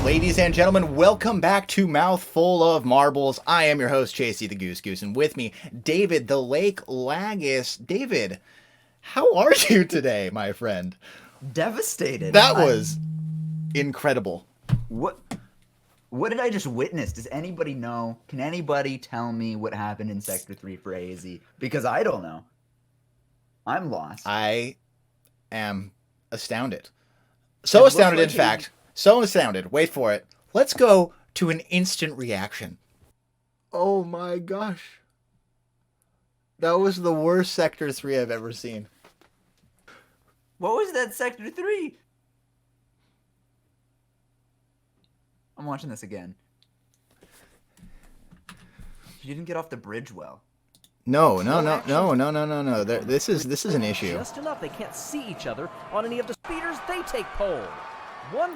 Ladies and gentlemen, welcome back to Mouthful of Marbles. I am your host, Chasey the Goose Goose, and with me, David the Lake Laggus. David, how are you today, my friend? Devastated. That was incredible. What did I just witness? Does anybody know? Can anybody tell me what happened in Sector 3 for Hazy? Because I don't know. I'm lost. I am astounded. So astounded, in fact. So astounded. Wait for it. Let's go to an instant reaction. Oh my gosh. That was the worst Sector 3 I've ever seen. What was that Sector 3? I'm watching this again. You didn't get off the bridge well. No. This is an issue. Just enough they can't see each other on any of the speeders. They take pole.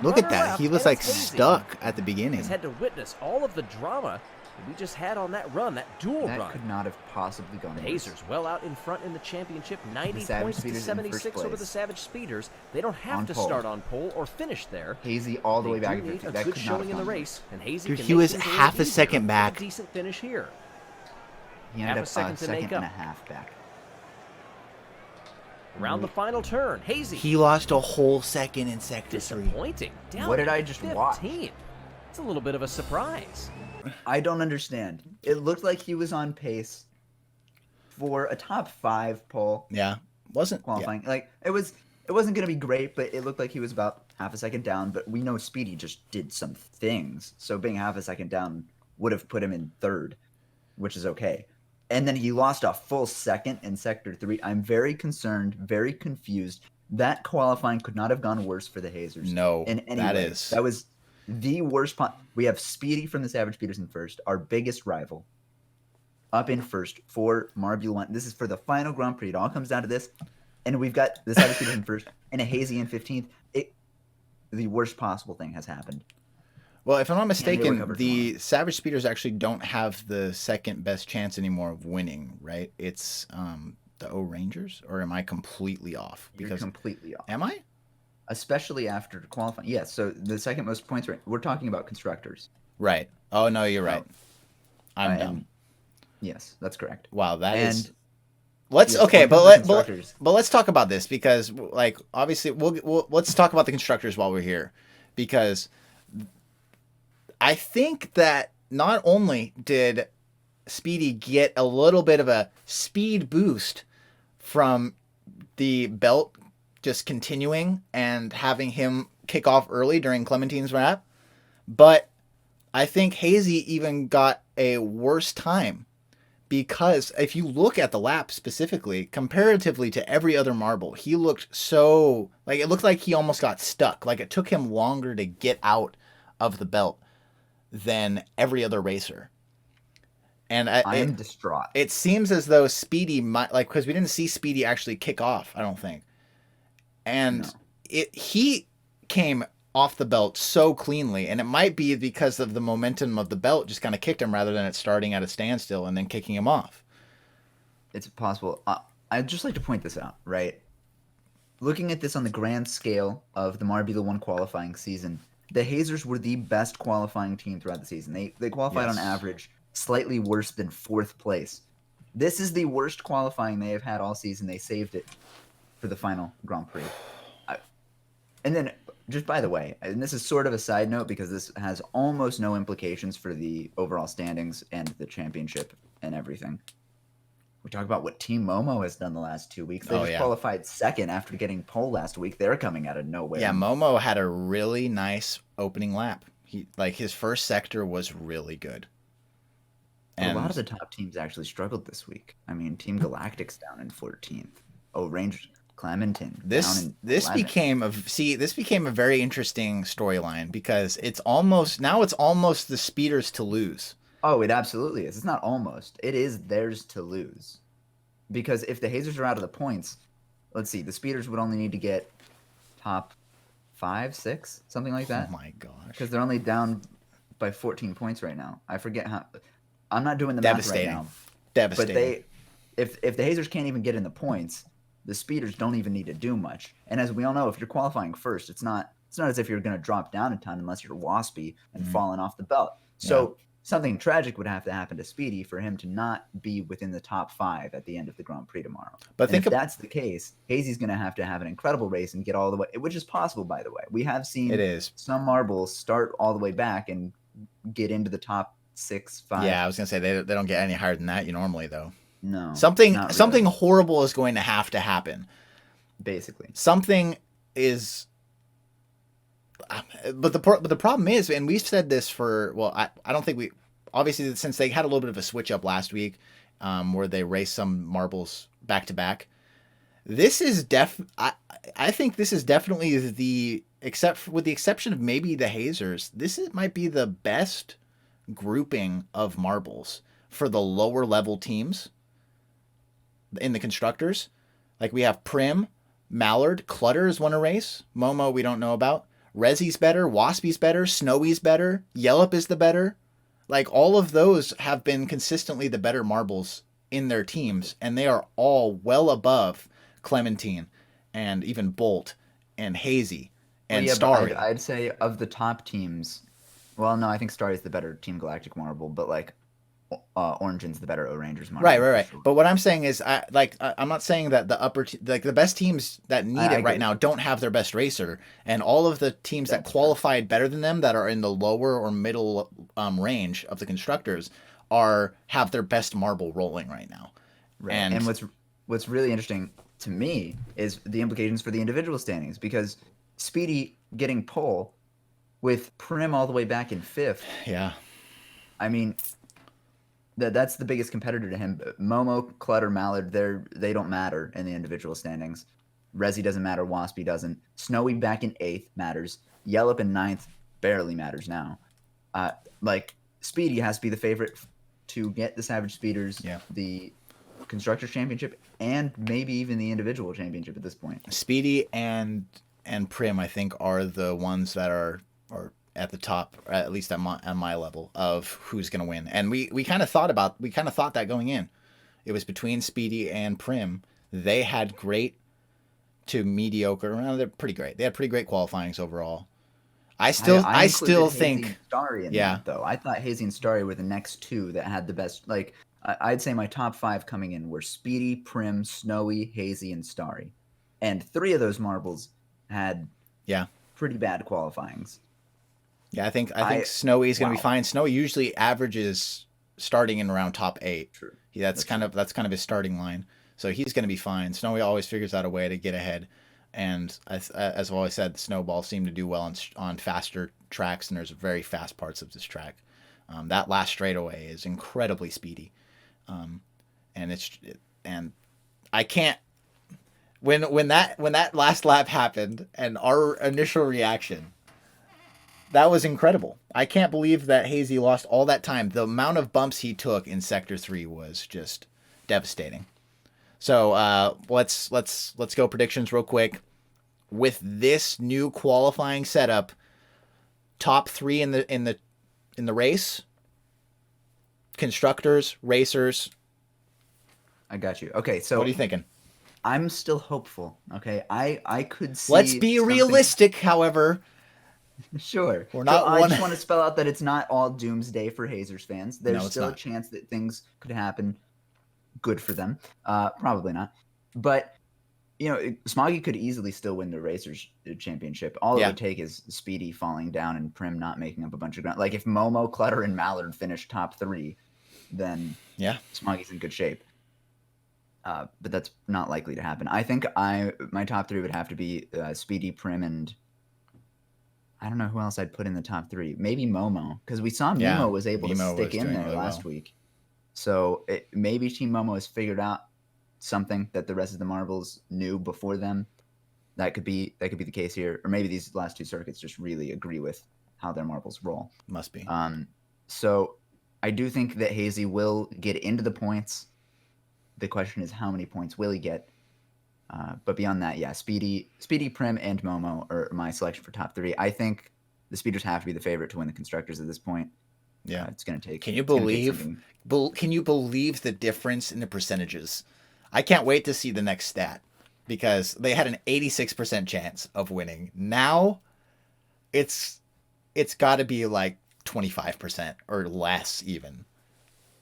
Look at that. He was like stuck at the beginning. He's had to witness all of the drama we just had on that run, that dual run. That could not have possibly gone. The Hazers well out in front in the championship, 90 points to 76 over the Savage Speeders. They don't have to start on pole or finish there. Hazy all the way back. They need a good showing in the race, and Hazy Dude, can he make was things half a easier second with back. A decent finish here. He ended up a second to make and up. a half back. Around the final turn, Hazy. He lost a whole second in Sector 3. Disappointing. Down What did I just 15. watch? It's a little bit of a surprise. I don't understand. It looked like he was on pace for a top 5 pole. Yeah. Wasn't Qualifying. Like it wasn't gonna be great, but it looked like he was about half a second down. But we know Speedy just did some things, so being half a second down would have put him in 3rd, which is okay. And then he lost a full second in Sector 3. I'm very concerned, very confused. That qualifying could not have gone worse for the Hazers. No, in any that way. is. That was the worst. We have Speedy from the Savage Speeders in 1st, our biggest rival, up in 1st for Marbula1. This is for the final Grand Prix. It all comes down to this. And we've got the Savage Speeders in 1st and a Hazy in 15th. The worst possible thing has happened. Well, if I'm not mistaken, the Savage Speeders actually don't have the second best chance anymore of winning, right? It's the O Rangers, or am I completely off? Because you're completely off. Am I? Especially after qualifying. Yes, so the second most points, we're talking about constructors. Right. Oh, no, you're right. I'm dumb. Yes, that's correct. Wow, that is... Let's let's talk about this because, like, obviously, let's talk about the constructors while we're here, because I think that not only did Speedy get a little bit of a speed boost from the belt just continuing and having him kick off early during Clementine's lap, but I think Hazy even got a worse time, because if you look at the lap specifically, comparatively to every other marble, he looked so, like, it looked like he almost got stuck. Like, it took him longer to get out of the belt than every other racer. And I am distraught. It seems as though Speedy might, like, because we didn't see Speedy actually kick off, I don't think. And he came off the belt so cleanly, and it might be because of the momentum of the belt just kind of kicked him rather than it starting at a standstill and then kicking him off. It's possible. I'd just like to point this out, right? Looking at this on the grand scale of the Marbula1 qualifying season, the Hazers were the best qualifying team throughout the season. They qualified on average slightly worse than 4th place. This is the worst qualifying they have had all season. They saved it for the final Grand Prix. And then, just by the way, and this is sort of a side note because this has almost no implications for the overall standings and the championship and everything. We talk about what Team Momo has done the last 2 weeks. They just qualified 2nd after getting pole last week. They're coming out of nowhere. Yeah, Momo had a really nice opening lap. His first sector was really good. And a lot of the top teams actually struggled this week. I mean, Team Galactic's down in 14th. Oh, Rangers, Clementine. This became a very interesting storyline because it's almost the Speeders to lose. Oh, it absolutely is. It's not almost. It is theirs to lose. Because if the Hazers are out of the points, let's see, the Speeders would only need to get top 5, 6, something like that. Oh my gosh. Because they're only down by 14 points right now. I forget how. I'm not doing the math right now. Devastating. But if the Hazers can't even get in the points, the Speeders don't even need to do much. And as we all know, if you're qualifying first, it's not It's not as if you're going to drop down a ton unless you're waspy and falling off the belt. So something tragic would have to happen to Speedy for him to not be within the top 5 at the end of the Grand Prix tomorrow. But if that's the case, Hazy's going to have an incredible race and get all the way, which is possible, by the way. We have seen some marbles start all the way back and get into the top 6, 5. Yeah, I was going to say they don't get any higher than that normally, though. No. Something horrible is going to happen. Basically. Something is... But the problem is, and we've said this for, well, I don't think we, obviously since they had a little bit of a switch up last week, where they raced some marbles back to back. This is I think this is definitely with the exception of maybe the Hazers, might be the best grouping of marbles for the lower level teams in the constructors. Like we have Prim, Mallard, Clutter has won a race. Momo we don't know about. Rezzy's better, Waspy's better, Snowy's better, Yellup is the better. Like all of those have been consistently the better marbles in their teams, and they are all well above Clementine and even Bolt and Hazy and Starry. I'd say of the top teams, well, no, I think Starry's the better Team Galactic marble, but like Orange's the better O-Rangers marble. Right. Sure. But what I'm saying is, I'm not saying that the best teams that need it right now don't have their best racer, and all of the teams that qualified better than them that are in the lower or middle range of the constructors have their best marble rolling right now. Right. And what's really interesting to me is the implications for the individual standings, because Speedy getting pole with Prim all the way back in 5th. Yeah. I mean, that's the biggest competitor to him. Momo, Clutter, Mallard, they don't matter in the individual standings. Rezzy doesn't matter. Waspy doesn't. Snowy back in 8th matters. Yellup in 9th barely matters now. Speedy has to be the favorite to get the Savage Speeders, the Constructors Championship, and maybe even the individual championship at this point. Speedy and Prim, I think, are the ones that are at the top, or at least at my level of who's going to win. And we kind of thought that going in. It was between Speedy and Prim. They had great to mediocre. Well, they're pretty great. They had pretty great qualifyings overall. I still think Starry in that, though. I thought Hazy and Starry were the next two that had the best. Like I'd say my top 5 coming in were Speedy, Prim, Snowy, Hazy, and Starry, and 3 of those marbles had pretty bad qualifyings. Yeah, I think Snowy's going to be fine. Snowy usually averages starting in around top 8. True. That's kind of his starting line. So he's going to be fine. Snowy always figures out a way to get ahead. And as I've always said, the snowballs seem to do well on faster tracks, and there's very fast parts of this track. That last straightaway is incredibly speedy. And I can't when that last lap happened and our initial reaction, that was incredible. I can't believe that Hazy lost all that time. The amount of bumps he took in Sector 3 was just devastating. So let's go predictions real quick. With this new qualifying setup, top 3 in the race, constructors, racers. I got you. Okay, so what are you thinking? I'm still hopeful. Okay, I could see. Let's be realistic, however. Sure. We're not. I just want to spell out that it's not all doomsday for Hazers fans. There's still a chance that things could happen. Good for them. Probably not. But Smoggy could easily still win the Racers Championship. All it would take is Speedy falling down and Prim not making up a bunch of ground. Like if Momo, Clutter, and Mallard finish top 3, then Smoggy's in good shape. But that's not likely to happen. I think my top 3 would have to be Speedy, Prim, and I don't know who else I'd put in the top 3. Maybe Momo, because we saw Mimo was able to stick in there last week. So maybe Team Momo has figured out something that the rest of the marbles knew before them. That could be the case here, or maybe these last 2 circuits just really agree with how their marbles roll. Must be. So I do think that Hazy will get into the points. The question is how many points will he get? But beyond that, Speedy, Prim, and Momo are my selection for top 3. I think the Speeders have to be the favorite to win the constructors at this point. Yeah, it's going to take. Can you believe the difference in the percentages? I can't wait to see the next stat, because they had an 86% chance of winning. Now it's got to be like 25% or less even.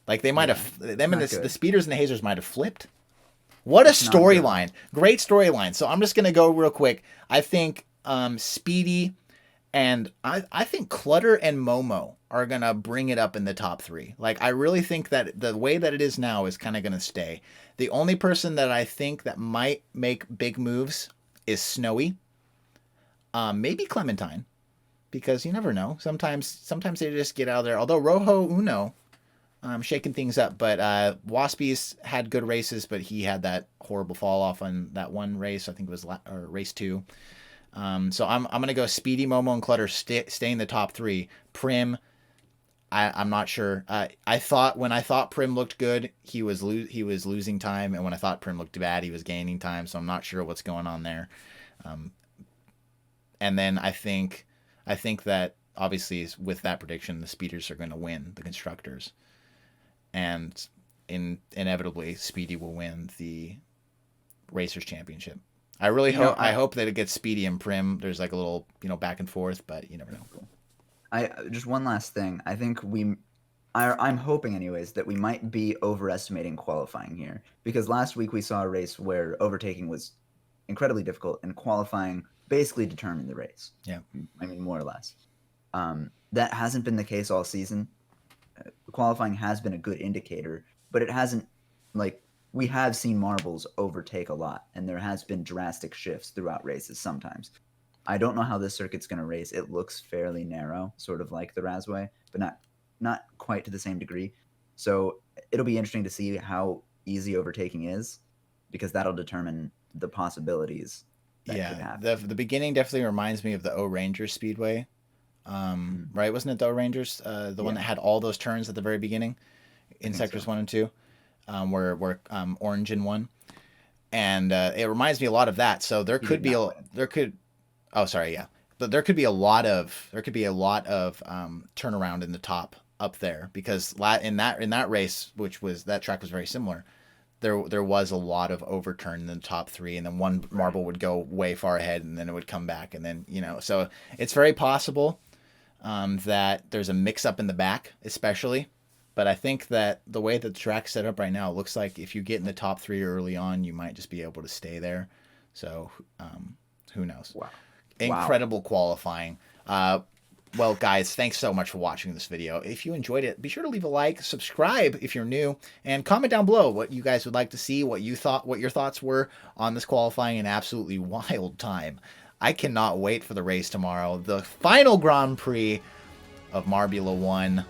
Like they might have them and the speeders and the hazers might have flipped. What a storyline. Great storyline. So I'm just going to go real quick. I think Speedy and I think Clutter and Momo are going to bring it up in the top 3. Like I really think that the way that it is now is kind of going to stay. The only person that I think that might make big moves is Snowy. Maybe Clementine, because you never know. Sometimes they just get out of there. Although Rojo Uno shaking things up, but Waspy's had good races, but he had that horrible fall off on that one race. I think it was race 2. So I'm gonna go Speedy, Momo, and Clutter stay in the top 3. Prim, I'm not sure. I thought Prim looked good, he was losing time, and when I thought Prim looked bad, he was gaining time. So I'm not sure what's going on there. And then I think that obviously with that prediction, the speeders are going to win the constructors, and inevitably Speedy will win the Racers Championship. I really hope I hope that it gets Speedy and Prim. There's like a little back and forth, but you never know. Just one last thing. I think I'm hoping anyways that we might be overestimating qualifying here, because last week we saw a race where overtaking was incredibly difficult and qualifying basically determined the race. Yeah, I mean more or less. That hasn't been the case all season. Qualifying has been a good indicator, but it hasn't, like, we have seen marbles overtake a lot, and there has been drastic shifts throughout races sometimes. I don't know how this circuit's going to race. It looks fairly narrow, sort of like the Razway, but not quite to the same degree. So it'll be interesting to see how easy overtaking is, because that'll determine the possibilities that could happen. The beginning definitely reminds me of the O Rangers Speedway. Right? Wasn't it the O Rangers? The one that had all those turns at the very beginning in sectors 1 and 2, where Orange in 1, and it reminds me a lot of that. So there could be a lot of turnaround in the top up there, because in that race, that track was very similar. There was a lot of overturn in the top 3, and then one marble would go way far ahead, and then it would come back, and then so it's very possible that there's a mix-up in the back, especially. But I think that the way that the track's set up right now, it looks like if you get in the top 3 early on, you might just be able to stay there. So who knows? Wow. Incredible qualifying. Well, guys, thanks so much for watching this video. If you enjoyed it, be sure to leave a like, subscribe if you're new, and comment down below what you guys would like to see, what your thoughts were on this qualifying and absolutely wild time. I cannot wait for the race tomorrow, the final Grand Prix of Marbula1.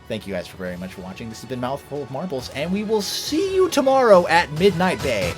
Thank you guys very much for watching. This has been Mouthful of Marbles, and we will see you tomorrow at Midnight Bay.